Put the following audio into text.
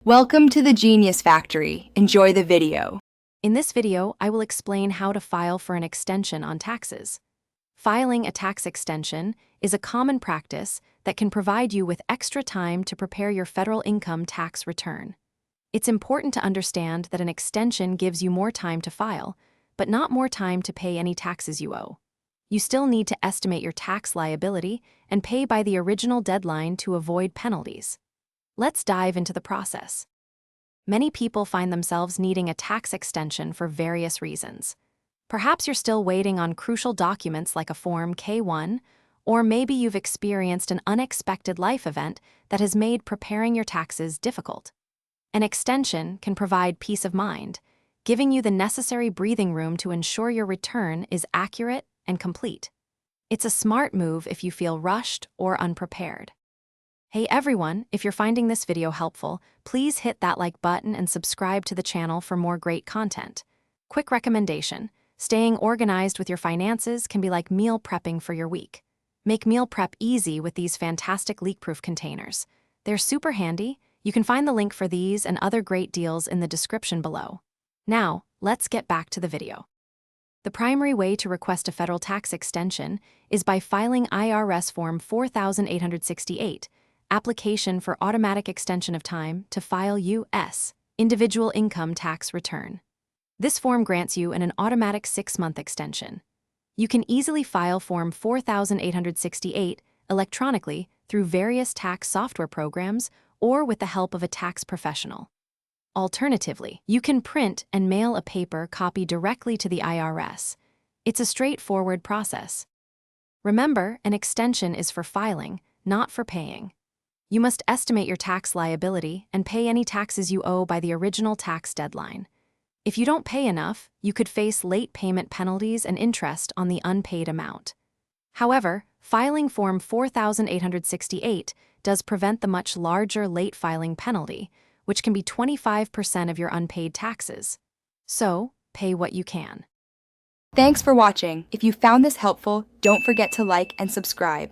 Welcome to the Genius Factory. Enjoy the video. In this video, I will explain how to file for an extension on taxes. Filing a tax extension is a common practice that can provide you with extra time to prepare your federal income tax return. It's important to understand that an extension gives you more time to file, but not more time to pay any taxes you owe. You still need to estimate your tax liability and pay by the original deadline to avoid penalties. Let's dive into the process. Many people find themselves needing a tax extension for various reasons. Perhaps you're still waiting on crucial documents like a Form K-1, or maybe you've experienced an unexpected life event that has made preparing your taxes difficult. An extension can provide peace of mind, giving you the necessary breathing room to ensure your return is accurate and complete. It's a smart move if you feel rushed or unprepared. Hey everyone, if you're finding this video helpful, please hit that like button and subscribe to the channel for more great content. Quick recommendation: staying organized with your finances can be like meal prepping for your week. Make meal prep easy with these fantastic leak-proof containers. They're super handy. You can find the link for these and other great deals in the description below. Now, let's get back to the video. The primary way to request a federal tax extension is by filing IRS Form 4868, Application for Automatic Extension of Time to File U.S. Individual Income Tax Return. This form grants you an automatic 6-month extension. You can easily file Form 4868 electronically through various tax software programs or with the help of a tax professional. Alternatively, you can print and mail a paper copy directly to the IRS. It's a straightforward process. Remember, an extension is for filing, not for paying. You must estimate your tax liability and pay any taxes you owe by the original tax deadline. If you don't pay enough, you could face late payment penalties and interest on the unpaid amount. However, filing Form 4868 does prevent the much larger late filing penalty, which can be 25% of your unpaid taxes. So, pay what you can. Thanks for watching. If you found this helpful, don't forget to like and subscribe.